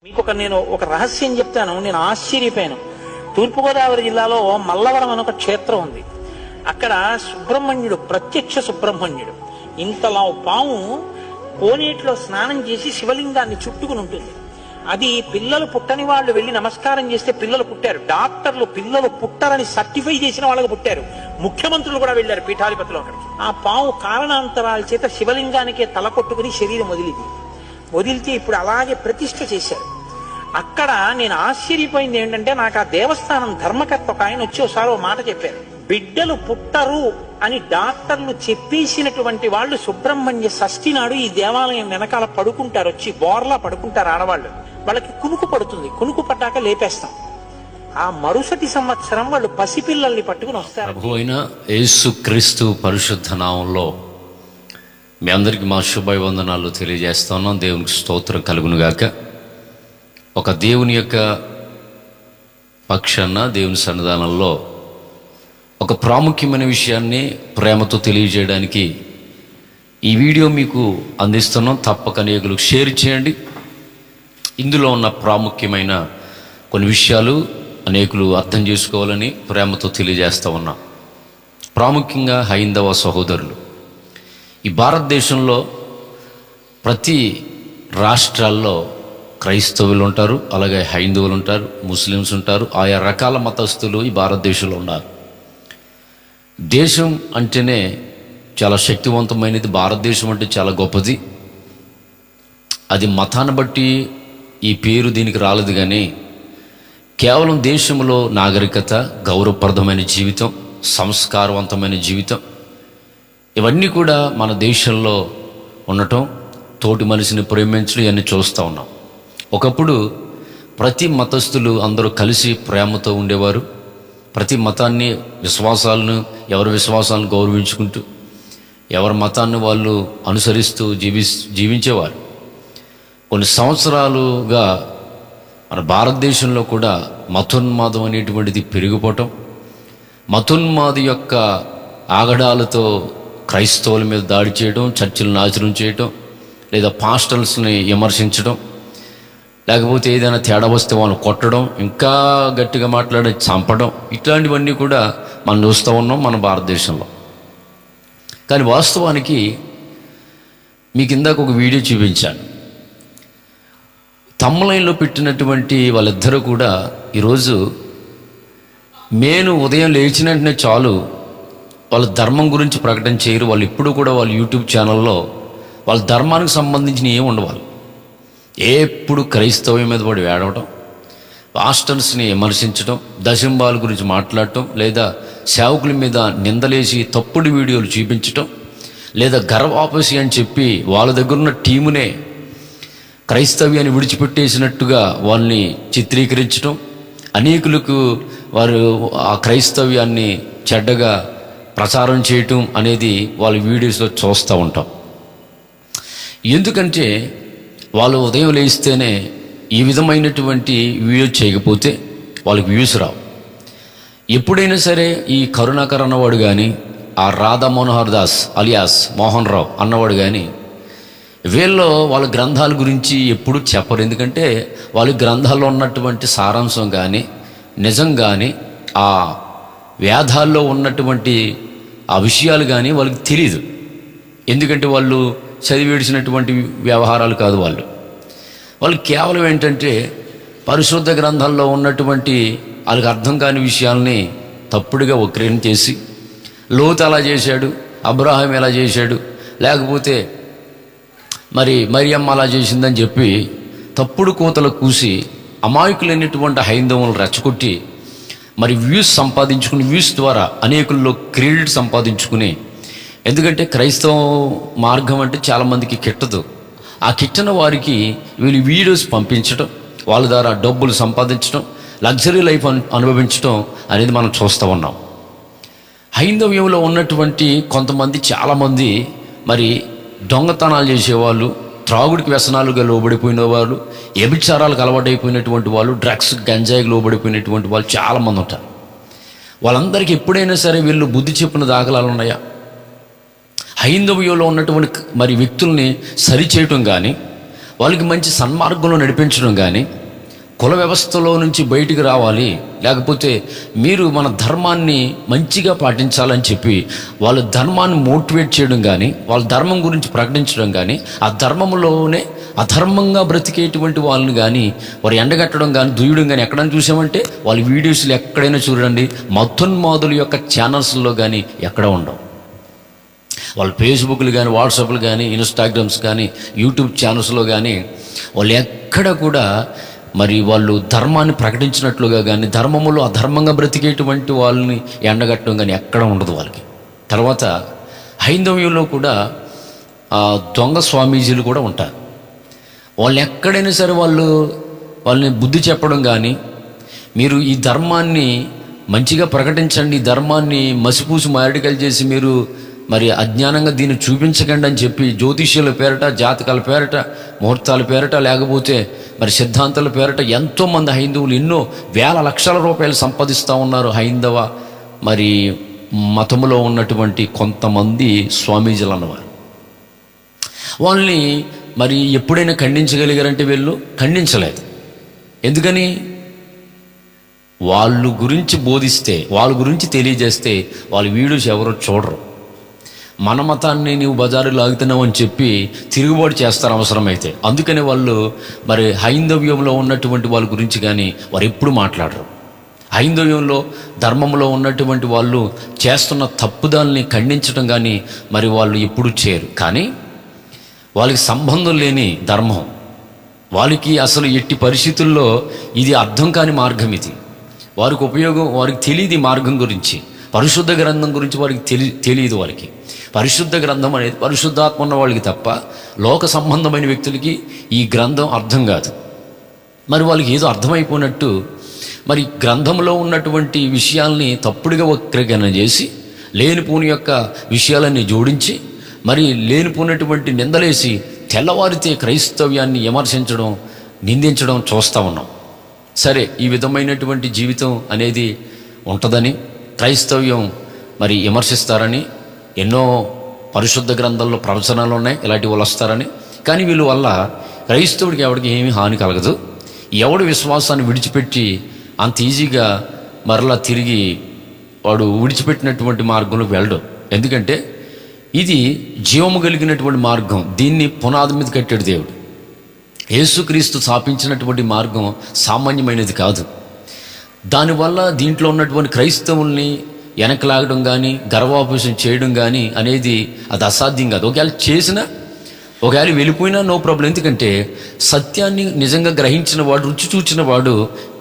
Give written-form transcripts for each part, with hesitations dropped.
నేను ఒక రహస్యం చెప్తాను. నేను ఆశ్చర్యపోయాను. తూర్పుగోదావరి జిల్లాలో మల్లవరం అని ఒక క్షేత్రం ఉంది. అక్కడ సుబ్రహ్మణ్యుడు, ప్రత్యక్ష సుబ్రహ్మణ్యుడు, ఇంతలా పాము కోనేటిలో స్నానం చేసి శివలింగాన్ని చుట్టుకుని ఉంటుంది. అది పిల్లలు పుట్టని వాళ్ళు వెళ్ళి నమస్కారం చేస్తే పిల్లలు పుట్టారు. డాక్టర్లు పిల్లలు పుట్టరని సర్టిఫై చేసిన వాళ్ళకి పుట్టారు. ముఖ్యమంత్రులు కూడా వెళ్ళారు పీఠాధిపతులు అక్కడికి. ఆ పాము కారణాంతరాల చేత శివలింగానికే తల కొట్టుకుని శరీరం వదిలితే ఇప్పుడు అలాగే ప్రతిష్ఠ చేశారు. అక్కడ నేను ఆశ్చర్యపోయింది ఏంటంటే, నాకు ఆ దేవస్థానం ధర్మకర్త ఒక ఆయన వచ్చి ఒకసారి ఓ మాట చెప్పారు. బిడ్డలు పుట్టరు అని డాక్టర్లు చెప్పేసినటువంటి వాళ్ళు సుబ్రహ్మణ్య షష్ఠి నాడు ఈ దేవాలయం వెనకాల పడుకుంటారు, వచ్చి బోర్లా పడుకుంటారు ఆడవాళ్ళు. వాళ్ళకి కునుకు పడుతుంది, కునుకు పడ్డాక లేపేస్తాం. ఆ మరుసటి సంవత్సరం వాళ్ళు పసిపిల్లల్ని పట్టుకుని వస్తారు. ప్రభు అయిన యేసుక్రీస్తు పరిశుద్ధ నామంలో మీ అందరికి మా శుభాభివందనాలు తెలియజేస్తున్నాం. దేవునికి స్తోత్రం కలుగును గాక. ఒక దేవుని యొక్క పక్షాన దేవుని సన్నిధానంలో ఒక ప్రాముఖ్యమైన విషయాన్ని ప్రేమతో తెలియజేయడానికి ఈ వీడియో మీకు అందిస్తున్నాం. తప్పక అనేకులకు షేర్ చేయండి. ఇందులో ఉన్న ప్రాముఖ్యమైన కొన్ని విషయాలు అనేకులు అర్థం చేసుకోవాలని ప్రేమతో తెలియజేస్తూ ఉన్నాం. ప్రాముఖ్యంగా హైందవ సహోదరులు, ఈ భారతదేశంలో ప్రతి రాష్ట్రాల్లో క్రైస్తవులు ఉంటారు, అలాగే హైందవులు ఉంటారు, ముస్లిమ్స్ ఉంటారు, ఆయా రకాల మతస్థులు ఈ భారతదేశంలో ఉన్నారు. దేశం అంటేనే చాలా శక్తివంతమైనది. భారతదేశం అంటే చాలా గొప్పది. అది మతాన్ని బట్టి ఈ పేరు దీనికి రాలేదు, కానీ కేవలం దేశంలో నాగరికత, గౌరవప్రదమైన జీవితం, సంస్కారవంతమైన జీవితం, ఇవన్నీ కూడా మన దేశంలో ఉండటం, తోటి మనిషిని ప్రేమించడం, ఇవన్నీ చూస్తూ ఉన్నాం. ఒకప్పుడు ప్రతి మతస్థులు అందరూ కలిసి ప్రేమతో ఉండేవారు. ప్రతి మతాన్ని, విశ్వాసాలను, ఎవరి విశ్వాసాలను గౌరవించుకుంటూ ఎవరి మతాన్ని వాళ్ళు అనుసరిస్తూ జీవించేవారు. కొన్ని సంవత్సరాలుగా మన భారతదేశంలో కూడా మతోన్మాదం అనేటువంటిది పెరిగిపోవటం, మతోన్మాది యొక్క ఆగడాలతో క్రైస్తవుల మీద దాడి చేయడం, చర్చిలను నాశనం చేయడం, లేదా పాస్టర్స్ని విమర్శించడం, లేకపోతే ఏదైనా తేడా వస్తే వాళ్ళని కొట్టడం, ఇంకా గట్టిగా మాట్లాడి చంపడం, ఇట్లాంటివన్నీ కూడా మనం చూస్తూ ఉన్నాం మన భారతదేశంలో. కానీ వాస్తవానికి మీకు ఇందాక ఒక వీడియో చూపించాను. తమ్ములైన్లో పెట్టినటువంటి వాళ్ళిద్దరూ కూడా ఈరోజు నేను ఉదయం లేచిన వెంటనే చాలు వాళ్ళ ధర్మం గురించి ప్రకటన చేయరు. వాళ్ళు ఇప్పుడు కూడా వాళ్ళ యూట్యూబ్ ఛానల్లో వాళ్ళ ధర్మానికి సంబంధించిన ఏమి ఉండవాలి, ఎప్పుడు క్రైస్తవ్యం మీద పడి వేడవటం, పాస్టర్స్ని విమర్శించడం, దశంబాల గురించి మాట్లాడటం, లేదా సేవకుల మీద నిందలేసి తప్పుడు వీడియోలు చూపించటం, లేదా గర్వాపసి అని చెప్పి వాళ్ళ దగ్గర ఉన్న టీమునే క్రైస్తవ్యాన్ని విడిచిపెట్టేసినట్టుగా వాళ్ళని చిత్రీకరించడం, అనేకులకు వారు ఆ క్రైస్తవ్యాన్ని చెడ్డగా ప్రచారం చేయటం అనేది వాళ్ళ వీడియోస్లో చూస్తూ ఉంటాం. ఎందుకంటే వాళ్ళు ఉదయం లేస్తేనే ఈ విధమైనటువంటి వీడియో చేయకపోతే వాళ్ళకి వ్యూస్ రావు. ఎప్పుడైనా సరే ఈ కరుణాకర్ అన్నవాడు కానీ, ఆ రాధా మనోహర్ దాస్ అలియాస్ మోహన్ రావు అన్నవాడు కానీ, వీళ్ళు వాళ్ళ గ్రంథాల గురించి ఎప్పుడు చెప్పరు. ఎందుకంటే వాళ్ళ గ్రంథాల్లో ఉన్నటువంటి సారాంశం కానీ, నిజం కానీ, ఆ వేదాల్లో ఉన్నటువంటి ఆ విషయాలు కానీ వాళ్ళకి తెలియదు. ఎందుకంటే వాళ్ళు చదివేడిసినటువంటి వ్యవహారాలు కాదు. వాళ్ళు కేవలం ఏంటంటే పరిశుద్ధ గ్రంథాల్లో ఉన్నటువంటి వాళ్ళకి అర్థం కాని విషయాల్ని తప్పుడుగా వక్రీకరణ చేసి, లోతు అలా చేశాడు, అబ్రాహాం ఎలా చేశాడు, లేకపోతే మరి మరియమ్మ అలా చేసిందని చెప్పి తప్పుడు కూతలు కూసి అమాయకులైనటువంటి హైందవులను రెచ్చగొట్టి మరి వ్యూస్ సంపాదించుకుని, వ్యూస్ ద్వారా అనేకుల్లో క్రెడిట్ సంపాదించుకుని, ఎందుకంటే క్రైస్తవ మార్గం అంటే చాలామందికి కిట్టదు. ఆ కిట్టన వారికి వీళ్ళు వీడియోస్ పంపించడం, వాళ్ళ ద్వారా డబ్బులు సంపాదించడం, లగ్జరీ లైఫ్ అనుభవించడం అనేది మనం చూస్తూ ఉన్నాం. హైందవ్యంలో ఉన్నటువంటి కొంతమంది, చాలామంది మరి దొంగతనాలు చేసేవాళ్ళు, త్రాగుడికి వ్యసనాలుగా లోబడిపోయిన వాళ్ళు, వ్యభిచారాలకు అలవాటైపోయినటువంటి వాళ్ళు, డ్రగ్స్ గంజాయికి లోబడిపోయినటువంటి వాళ్ళు చాలామంది ఉంటారు. వాళ్ళందరికీ ఎప్పుడైనా సరే వీళ్ళు బుద్ధి చెప్పిన దాఖలాలు ఉన్నాయా? హైందవ్యంలో ఉన్నటువంటి మరి వ్యక్తుల్ని సరిచేయటం కానీ, వాళ్ళకి మంచి సన్మార్గంలో నడిపించడం కానీ, కుల వ్యవస్థలో నుంచి బయటికి రావాలి, లేకపోతే మీరు మన ధర్మాన్ని మంచిగా పాటించాలని చెప్పి వాళ్ళ ధర్మాన్ని మోటివేట్ చేయడం కానీ, వాళ్ళ ధర్మం గురించి ప్రకటించడం కానీ, ఆ ధర్మంలోనే అధర్మంగా బ్రతికేటువంటి వాళ్ళని కానీ వారు ఎండగట్టడం కానీ, దుయ్యడం కానీ ఎక్కడైనా చూసామంటే వాళ్ళ వీడియోస్లు ఎక్కడైనా చూడండి, మతోన్మాదుల యొక్క ఛానల్స్లో కానీ ఎక్కడ ఉండవు. వాళ్ళ ఫేస్బుక్లు కానీ, వాట్సాప్లు కానీ, ఇన్స్టాగ్రామ్స్ కానీ, యూట్యూబ్ ఛానల్స్లో కానీ వాళ్ళు ఎక్కడ కూడా మరి వాళ్ళు ధర్మాన్ని ప్రకటించినట్లుగా కానీ, ధర్మములో అధర్మంగా బ్రతికేటువంటి వాళ్ళని ఎండగట్టడం కానీ ఎక్కడ ఉండదు వాళ్ళకి. తర్వాత హైందవ్యంలో కూడా దొంగ స్వామీజీలు కూడా ఉంటారు. వాళ్ళు ఎక్కడైనా సరే వాళ్ళని బుద్ధి చెప్పడం కానీ, మీరు ఈ ధర్మాన్ని మంచిగా ప్రకటించండి, ఈ ధర్మాన్ని మసిపూసి మారడికలు చేసి మీరు మరి అజ్ఞానంగా దీన్ని చూపించకండి అని చెప్పి జ్యోతిష్యుల పేరట, జాతకాల పేరట, ముహూర్తాల పేరట, లేకపోతే మరి సిద్ధాంతాల పేరట ఎంతోమంది హైందవులు ఎన్నో వేల లక్షల రూపాయలు సంపాదిస్తూ ఉన్నారు. హైందవ మరి మతములో ఉన్నటువంటి కొంతమంది స్వామీజీలు అన్నవారు. వాళ్ళని మరి ఎప్పుడైనా ఖండించగలిగారంటే వీళ్ళు ఖండించలేదు. ఎందుకని? వాళ్ళ గురించి బోధిస్తే, వాళ్ళ గురించి తెలియజేస్తే వాళ్ళ వీడియోస్ ఎవరో చూడరు. మన మతాన్ని నీవు బజారు లాగుతున్నావు అని చెప్పి తిరుగుబాటు చేస్తారు అవసరమైతే. అందుకని వాళ్ళు మరి హైందవ్యంలో ఉన్నటువంటి వాళ్ళ గురించి కానీ వారు ఎప్పుడు మాట్లాడరు. హైందవ్యంలో ధర్మంలో ఉన్నటువంటి వాళ్ళు చేస్తున్న తప్పుదాల్ని ఖండించడం కానీ మరి వాళ్ళు ఎప్పుడు చేయరు. కానీ వాళ్ళకి సంబంధం లేని ధర్మం, వాళ్ళకి అసలు ఎట్టి పరిస్థితుల్లో ఇది అర్థం కాని మార్గం, ఇది వారికి ఉపయోగం, వారికి తెలియదు ఈ మార్గం గురించి. పరిశుద్ధ గ్రంథం గురించి వారికి తెలియదు. వారికి పరిశుద్ధ గ్రంథం అనేది పరిశుద్ధాత్మ ఉన్న వాళ్ళకి తప్ప లోక సంబంధమైన వ్యక్తులకి ఈ గ్రంథం అర్థం కాదు. మరి వాళ్ళకి ఏదో అర్థమైపోయినట్టు మరి గ్రంథంలో ఉన్నటువంటి విషయాల్ని తప్పుడుగా వక్రీకరణ చేసి లేనిపోని యొక్క విషయాలన్నీ జోడించి మరి లేనిపోయినటువంటి నిందలేసి తెల్లవారితే క్రైస్తవ్యాన్ని విమర్శించడం, నిందించడం చూస్తూ ఉన్నాం. సరే, ఈ విధమైనటువంటి జీవితం అనేది ఉంటుందని, క్రైస్తవ్యం మరి విమర్శిస్తారని ఎన్నో పరిశుద్ధ గ్రంథాల్లో ప్రవచనాలు ఉన్నాయి, ఇలాంటి వాళ్ళు వస్తారని. కానీ వీళ్ళ వల్ల క్రైస్తవుడికి ఎవరికి ఏమీ హాని కలగదు. ఎవడు విశ్వాసాన్ని విడిచిపెట్టి అంత ఈజీగా మరలా తిరిగి వాడు విడిచిపెట్టినటువంటి మార్గంలో వెళ్ళడు. ఎందుకంటే ఇది జీవము కలిగినటువంటి మార్గం. దీన్ని పునాది మీద కట్టాడు దేవుడు. యేసుక్రీస్తు స్థాపించినటువంటి మార్గం సామాన్యమైనది కాదు. దానివల్ల దీంట్లో ఉన్నటువంటి క్రైస్తవుల్ని వెనకలాగడం కానీ, గర్వాపేషణ చేయడం కానీ అనేది అది అసాధ్యం కాదు. ఒకవేళ చేసినా, ఒకవేళ వెళ్ళిపోయినా నో ప్రాబ్లం. ఎందుకంటే సత్యాన్ని నిజంగా గ్రహించిన వాడు, రుచి చూచిన వాడు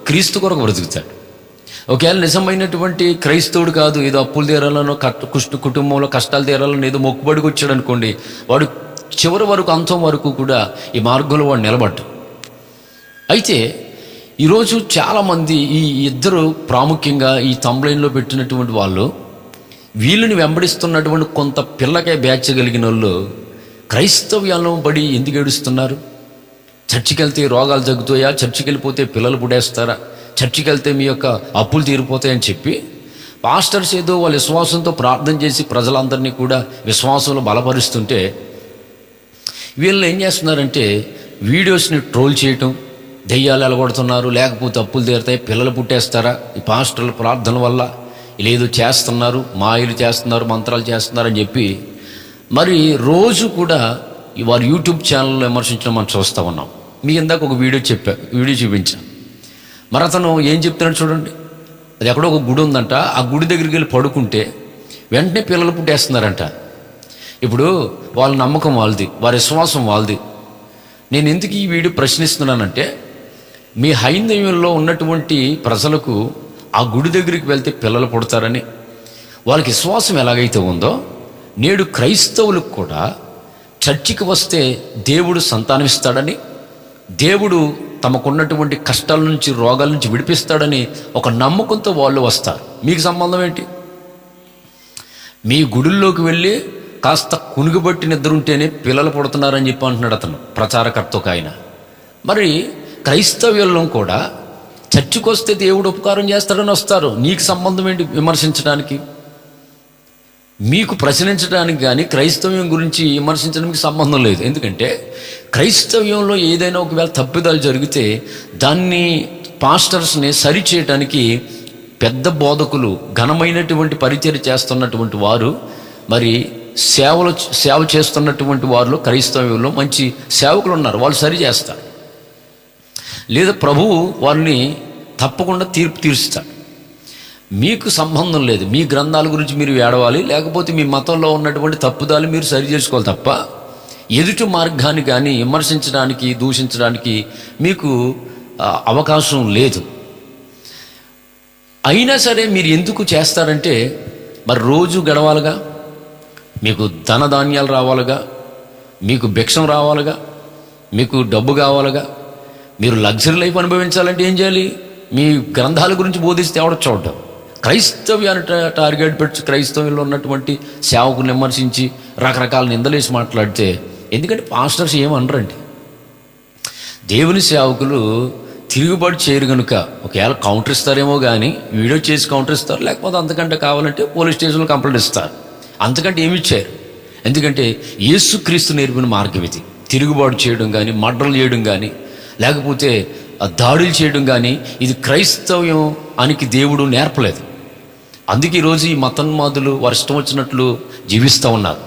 క్రీస్తు కొరకు బ్రతుకుతాడు. ఒకవేళ నిజమైనటువంటి క్రైస్తవుడు కాదు, ఏదో అప్పులు తీరాలనో కుటుంబంలో కష్టాలు తీరాలనో ఏదో మొక్కుబడికి వచ్చాడు అనుకోండి, వాడు చివరి వరకు, అంతం వరకు కూడా ఈ మార్గంలో వాడు నిలబడ్డు. అయితే ఈరోజు చాలామంది ఈ ఇద్దరు ప్రాముఖ్యంగా ఈ తంబ్లైన్లో పెట్టినటువంటి వాళ్ళు, వీళ్ళని వెంబడిస్తున్నటువంటి కొంత పిల్లకాయ బ్యాచ్ కలిగిన వాళ్ళు క్రైస్తవ్యాలను బడి ఎందుకు ఏడుస్తున్నారు? చర్చికి వెళ్తే రోగాలు తగ్గుతాయా? చర్చికి వెళ్ళిపోతే పిల్లలు పుడేస్తారా? చర్చికి వెళ్తే మీ యొక్క అప్పులు తీరిపోతాయని చెప్పి పాస్టర్స్ ఏదో వాళ్ళ విశ్వాసంతో ప్రార్థన చేసి ప్రజలందరినీ కూడా విశ్వాసంలో బలపరుస్తుంటే, వీళ్ళు ఏం చేస్తున్నారంటే వీడియోస్ని ట్రోల్ చేయటం, దెయ్యాలు ఎలగొడుతున్నారు, లేకపోతే అప్పులు తీరుతాయి, పిల్లలు పుట్టేస్తారా, ఈ పాస్టర్ల ప్రార్థన వల్ల లేదో చేస్తున్నారు, మాయలు చేస్తున్నారు, మంత్రాలు చేస్తున్నారు అని చెప్పి మరి రోజు కూడా వారు యూట్యూబ్ ఛానల్లో విమర్శించడం మనం చూస్తూ ఉన్నాం. మీ ఇందాక ఒక వీడియో చూపించాను. మరి అతను ఏం చెప్తున్నాడు చూడండి. అది ఎక్కడో ఒక గుడి ఉందంట, ఆ గుడి దగ్గరికి వెళ్ళి పడుకుంటే వెంటనే పిల్లలు పుట్టేస్తున్నారంట. ఇప్పుడు వాళ్ళ నమ్మకం వాళ్ళది, వారి విశ్వాసం వాళ్ళది. నేను ఎందుకు ఈ వీడియో ప్రశ్నిస్తున్నానంటే, మీ హైందవ్యంలో ఉన్నటువంటి ప్రజలకు ఆ గుడి దగ్గరికి వెళ్తే పిల్లలు పుడతారని వాళ్ళకి విశ్వాసం ఎలాగైతే ఉందో, నేడు క్రైస్తవులకు కూడా చర్చికి వస్తే దేవుడు సంతానమిస్తాడని, దేవుడు తమకున్నటువంటి కష్టాల నుంచి, రోగాల నుంచి విడిపిస్తాడని ఒక నమ్మకంతో వాళ్ళు వస్తారు. మీకు సంబంధం ఏంటి? మీ గుడుల్లోకి వెళ్ళి కాస్త కునుగుబట్టి నిద్రుంటేనే పిల్లలు పుడుతున్నారని చెప్పి అంటున్నాడు అతను, ప్రచారకర్త ఒక ఆయన. మరి క్రైస్తవ్యంలో కూడా చర్చికి వస్తే దేవుడు ఉపకారం చేస్తాడని వస్తారు. నీకు సంబంధం ఏంటి విమర్శించడానికి? మీకు ప్రశ్నించడానికి కానీ క్రైస్తవ్యం గురించి విమర్శించడానికి సంబంధం లేదు. ఎందుకంటే క్రైస్తవ్యంలో ఏదైనా ఒకవేళ తప్పిదాలు జరిగితే దాన్ని పాస్టర్స్ని సరిచేయటానికి పెద్ద బోధకులు, ఘనమైనటువంటి పరిచర్య చేస్తున్నటువంటి వారు, మరి సేవ చేస్తున్నటువంటి వారిలో క్రైస్తవ్యంలో మంచి సేవకులు ఉన్నారు, వాళ్ళు సరి చేస్తారు. లేదా ప్రభువు వారిని తప్పకుండా తీర్పు తీరుస్తాడు. మీకు సంబంధం లేదు. మీ గ్రంథాల గురించి మీరు ఏడవాలి, లేకపోతే మీ మతంలో ఉన్నటువంటి తప్పుదాలు మీరు సరి చేసుకోవాలి తప్ప ఎదుటి మార్గాన్ని కానీ విమర్శించడానికి, దూషించడానికి మీకు అవకాశం లేదు. అయినా సరే మీరు ఎందుకు చేస్తారంటే, మరి రోజు గడవాలిగా, మీకు ధనధాన్యాలు రావాలిగా, మీకు భిక్షం రావాలిగా, మీకు డబ్బు కావాలిగా, మీరు లగ్జరీ లైఫ్ అనుభవించాలంటే ఏం చేయాలి? మీ గ్రంథాల గురించి బోధిస్తే ఎవడ చూడటం. క్రైస్తవ్యాన్ని టార్గెట్ పెట్టి క్రైస్తవ్యంలో ఉన్నటువంటి సేవకుని విమర్శించి రకరకాల నిందలేసి మాట్లాడితే, ఎందుకంటే పాస్టర్స్ ఏమనరండి. దేవుని సేవకులు తిరుగుబాటు చేయరు కనుక ఒకవేళ కౌంటర్ ఇస్తారేమో కానీ వీడియో చేసి కౌంటర్ ఇస్తారు, లేకపోతే అంతకంటే కావాలంటే పోలీస్ స్టేషన్లో కంప్లైంట్ ఇస్తారు. అంతకంటే ఏమి ఇచ్చారు? ఎందుకంటే యేసుక్రీస్తు నేర్పిన మార్గం ఇది. తిరుగుబాటు చేయడం కానీ, మర్డర్లు చేయడం కానీ, లేకపోతే దాడులు చేయడం కానీ ఇది క్రైస్తవ్యం అనికి దేవుడు నేర్పలేదు. అందుకే ఈరోజు ఈ మతోన్మాదులు వారి ఇష్టం వచ్చినట్లు జీవిస్తూ ఉన్నారు.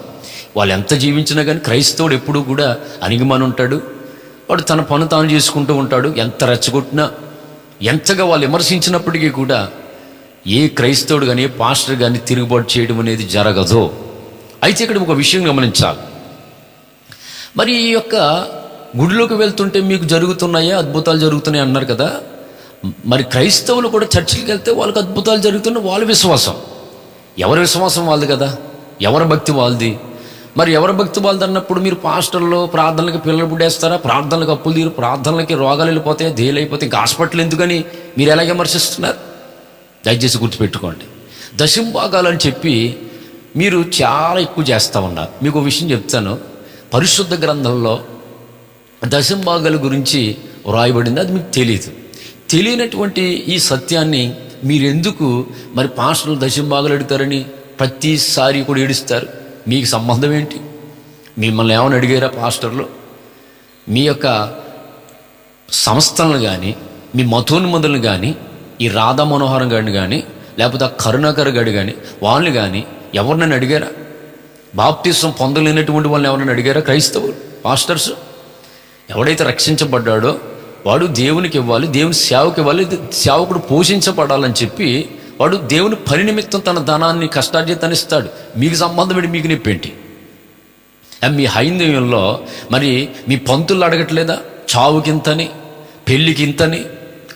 వాళ్ళు ఎంత జీవించినా కానీ క్రైస్తవుడు ఎప్పుడూ కూడా అణిగిమని ఉంటాడు. వాడు తన పని తాను చేసుకుంటూ ఉంటాడు. ఎంత రెచ్చగొట్టినా, ఎంతగా వాళ్ళు విమర్శించినప్పటికీ కూడా ఏ క్రైస్తవుడు కానీ, ఏ పాస్టర్ కానీ తిరుగుబాటు చేయడం అనేది జరగదు. అయితే ఇక్కడ ఒక విషయం గమనించాలి. మరి ఈ యొక్క గుడిలోకి వెళ్తుంటే మీకు జరుగుతున్నాయా, అద్భుతాలు జరుగుతున్నాయి అన్నారు కదా. మరి క్రైస్తవులు కూడా చర్చికి వెళ్తే వాళ్ళకి అద్భుతాలు జరుగుతున్నాయి. వాళ్ళ విశ్వాసం, ఎవరి విశ్వాసం వాళ్ళది కదా, ఎవరి భక్తి వాళ్ళది. మరి ఎవరి భక్తి వాళ్ళది అన్నప్పుడు మీరు పాస్టర్లో ప్రార్థనలకి పిల్లలు పుట్టేస్తారా? ప్రార్థనలకు అప్పులు తీరు, ప్రార్థనలకి రోగాలు వెళ్ళిపోతాయి, దేలైపోతాయి, ఇంకా హాస్పిటల్ ఎందుకని మీరు ఎలా విమర్శిస్తున్నారు? దయచేసి గుర్తుపెట్టుకోండి. దశంభాగాలు అని చెప్పి మీరు చాలా ఎక్కువ చేస్తూ ఉన్నారు. మీకు ఒక విషయం చెప్తాను. పరిశుద్ధ గ్రంథంలో దశంభాగాల గురించి వ్రాయబడింది, అది మీకు తెలియదు. తెలియనటువంటి ఈ సత్యాన్ని మీరెందుకు మరి పాస్టర్లు దశంభాగాలు అడుగుతారని ప్రతిసారి కూడా ఏడుస్తారు? మీకు సంబంధం ఏంటి? మిమ్మల్ని ఏమైనా అడిగారా పాస్టర్లు? మీ యొక్క సంస్థలను కానీ, మీ మతోన్మదులను కానీ, ఈ రాధా మనోహరం గారిని కానీ, లేకపోతే ఆ కరుణాకర్ గారి కానీ, వాళ్ళని కానీ ఎవరినైనా అడిగారా? బాప్టిజం పొందలేనటువంటి వాళ్ళని ఎవరైనా అడిగారా? క్రైస్తవులు పాస్టర్స్. ఎవడైతే రక్షించబడ్డాడో వాడు దేవునికి ఇవ్వాలి, దేవుని సేవకి ఇవ్వాలి, సేవకుడు పోషించబడాలని చెప్పి వాడు దేవుని పని నిమిత్తం తన ధనాన్ని, కష్టార్జితాన్ని ఇస్తాడు. మీకు సంబంధం ఏంటి? మీకు నొప్పేంటి? మీ హైందవ్యంలో మరి మీ పంతులు అడగట్లేదా? చావుకింతని, పెళ్ళికింతని,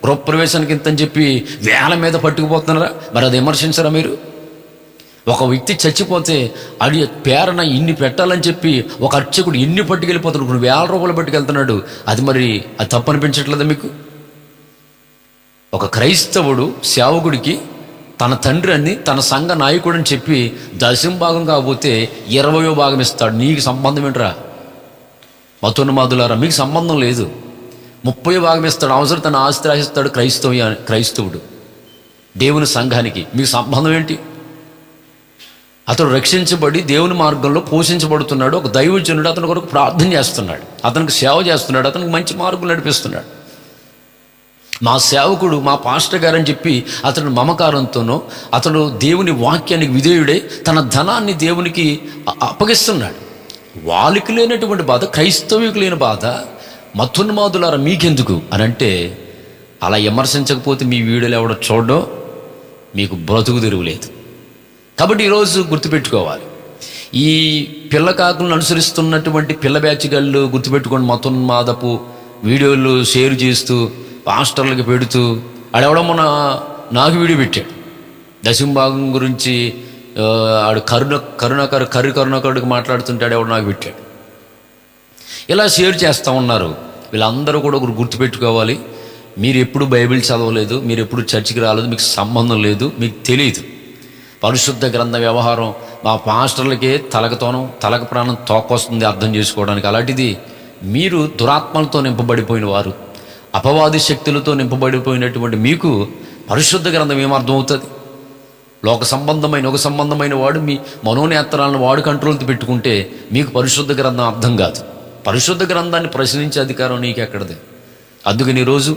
గృహప్రవేశానికి ఇంతని చెప్పి వేల మీద పట్టుకుపోతున్నారా? మరి అది విమర్శించరా మీరు? ఒక వ్యక్తి చచ్చిపోతే అది పేరన ఇన్ని పెట్టాలని చెప్పి ఒక అర్చకుడు ఎన్ని పట్టుకెళ్ళిపోతున్నాడు, 1000 రూపాయలు పట్టుకెళ్తున్నాడు. అది మరి అది తప్పనిపించట్లేదా మీకు? ఒక క్రైస్తవుడు సేవకుడికి తన తండ్రి అని, తన సంఘ నాయకుడు అని చెప్పి దశంభాగం కాకపోతే 20వ భాగం ఇస్తాడు. నీకు సంబంధం ఏంట్రా? మతోన్మాదులారా, మీకు సంబంధం లేదు. 30వ భాగం ఇస్తాడు. అవసరం తన ఆస్తి రాసిస్తాడు క్రైస్తవుడు దేవుని సంఘానికి. మీకు సంబంధం ఏంటి? అతడు రక్షించబడి దేవుని మార్గంలో పోషించబడుతున్నాడు. ఒక దైవజనుడు అతని కొరకు ప్రార్థన చేస్తున్నాడు, అతనికి సేవ చేస్తున్నాడు, అతనికి మంచి మార్గం నడిపిస్తున్నాడు. మా సేవకుడు, మా పాస్టర్ గారు అని చెప్పి అతడు మమకారంతోనో, అతడు దేవుని వాక్యానికి విధేయుడే తన ధనాన్ని దేవునికి అప్పగిస్తున్నాడు. వాళ్ళకి లేనటువంటి బాధ క్రైస్తవులకు లేని బాధ మతోన్మాదులారా మీకెందుకు అని అంటే, అలా విమర్శించకపోతే మీ వీడియోలు ఎవడో చూడడం, మీకు బ్రతుకు తెరువులేదు. కాబట్టి ఈరోజు గుర్తుపెట్టుకోవాలి, ఈ పిల్ల కాకులను అనుసరిస్తున్నటువంటి పిల్ల బ్యాచిగాళ్ళు గుర్తుపెట్టుకోండి. మతోన్మాదపు వీడియోలు షేర్ చేస్తూ పాస్టర్లకు పెడుతూ, ఆడెవడో మొన్న నాకు వీడియో పెట్టాడు దశంభాగం గురించి. ఆడు కరుణాకరుడికి మాట్లాడుతుంటాడు, ఎవడు నాకు పెట్టాడు. ఇలా షేర్ చేస్తూ ఉన్నారు. వీళ్ళందరూ కూడా ఒకరు గుర్తుపెట్టుకోవాలి, మీరు ఎప్పుడు బైబిల్ చదవలేదు, మీరు ఎప్పుడు చర్చికి రాలేదు, మీకు సంబంధం లేదు, మీకు తెలియదు. పరిశుద్ధ గ్రంథ వ్యవహారం మా పాస్టర్లకే తలకు ప్రాణం తోకొస్తుంది అర్థం చేసుకోవడానికి. అలాంటిది మీరు దురాత్మలతో నింపబడిపోయిన వారు, అపవాది శక్తులతో నింపబడిపోయినటువంటి మీకు పరిశుద్ధ గ్రంథం ఏమర్థమవుతుంది? ఒక సంబంధమైన వాడు మీ మనోనేత్రాలను వాడు కంట్రోల్తో పెట్టుకుంటే మీకు పరిశుద్ధ గ్రంథం అర్థం కాదు. పరిశుద్ధ గ్రంథాన్ని ప్రశ్నించే అధికారం నీకెక్కడది? అందుకని ఈరోజు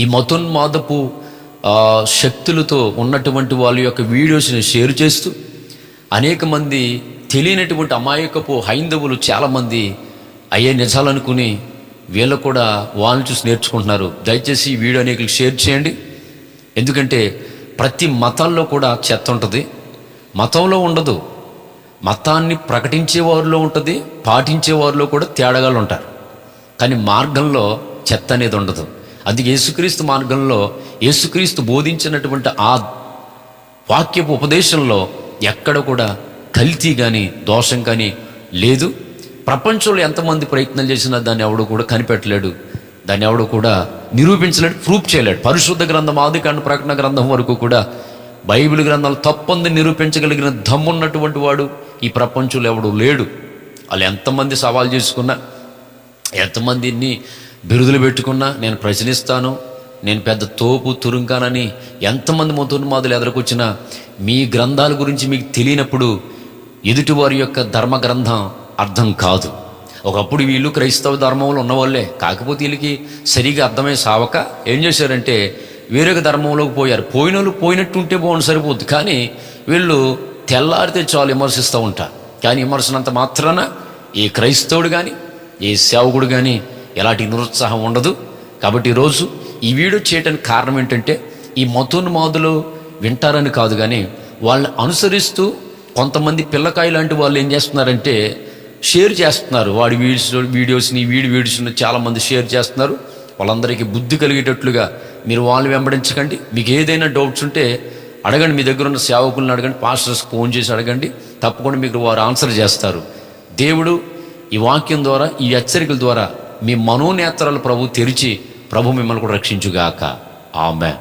ఈ మతోన్మాదపు శక్తులతో ఉన్నటువంటి వాళ్ళ యొక్క వీడియోస్ని షేర్ చేస్తూ అనేక మంది తెలియనటువంటి అమాయకపు హైందవులు చాలామంది అయ్యే నిజాలనుకుని వీళ్ళు కూడా వాళ్ళని చూసి నేర్చుకుంటున్నారు. దయచేసి ఈ వీడియో అనేకలకు షేర్ చేయండి. ఎందుకంటే ప్రతి మతాల్లో కూడా చెత్త ఉంటుంది, మతంలో ఉండదు. మతాన్ని ప్రకటించే వారిలో ఉంటుంది, పాటించే వారిలో కూడా తేడాగాలు ఉంటారు. కానీ మార్గంలో చెత్త అనేది ఉండదు. అందుకే యేసుక్రీస్తు మార్గంలో యేసుక్రీస్తు బోధించినటువంటి ఆ వాక్యపు ఉపదేశంలో ఎక్కడ కూడా కల్తీ కానీ దోషం కానీ లేదు. ప్రపంచంలో ఎంతమంది ప్రయత్నం చేసినా దాన్ని ఎవడు కూడా కనిపెట్టలేడు, దాన్ని ఎవడు కూడా నిరూపించలేడు, ప్రూఫ్ చేయలేడు. పరిశుద్ధ గ్రంథం ఆదికాండ ప్రకటన గ్రంథం వరకు కూడా బైబిల్ గ్రంథాలు తప్పంది నిరూపించగలిగిన దమ్మున్నటువంటి వాడు ఈ ప్రపంచంలో ఎవడు లేడు. వాళ్ళు ఎంతమంది సవాల్ చేసుకున్నా, ఎంతమందిని బిరుదులు పెట్టుకున్నా, నేను ప్రశ్నిస్తాను, నేను పెద్ద తోపు తురుంకానని ఎంతమంది మతోన్మాదులు ఎదురుకొచ్చినా మీ గ్రంథాల గురించి మీకు తెలియనప్పుడు ఎదుటివారి యొక్క ధర్మ గ్రంథం అర్థం కాదు. ఒకప్పుడు వీళ్ళు క్రైస్తవ ధర్మంలో ఉన్నవాళ్ళే, కాకపోతే వీళ్ళకి సరిగా అర్థమై సావక ఏం చేశారంటే వేరొక ధర్మంలోకి పోయారు. పోయిన వాళ్ళు పోయినట్టు ఉంటే బాగుండు సరిపోద్ది, కానీ వీళ్ళు తెల్లారితే చాలు విమర్శిస్తూ ఉంటారు. కానీ విమర్శనంత మాత్రాన ఏ క్రైస్తవుడు కానీ ఏ సేవకుడు కానీ ఎలాంటి నిరుత్సాహం ఉండదు. కాబట్టి ఈరోజు ఈ వీడియో చేయడానికి కారణం ఏంటంటే ఈ మతోన్మాదులు వింటారని కాదు, కానీ వాళ్ళని అనుసరిస్తూ కొంతమంది పిల్లకాయ లాంటి వాళ్ళు ఏం చేస్తున్నారంటే షేర్ చేస్తున్నారు. వాడి వీడియోస్ని చాలామంది షేర్ చేస్తున్నారు. వాళ్ళందరికీ బుద్ధి కలిగేటట్లుగా మీరు వాళ్ళు వెంబడించకండి. మీకు ఏదైనా డౌట్స్ ఉంటే అడగండి, మీ దగ్గర ఉన్న సేవకులను అడగండి, పాస్టర్స్కి ఫోన్ చేసి అడగండి, తప్పకుండా మీకు వారు ఆన్సర్ చేస్తారు. దేవుడు ఈ వాక్యం ద్వారా, ఈ హెచ్చరికల ద్వారా మీ మనోనేత్రాలు ప్రభు తెరిచి ప్రభు మిమ్మల్ని కూడా రక్షించుగాక. ఆమేన్.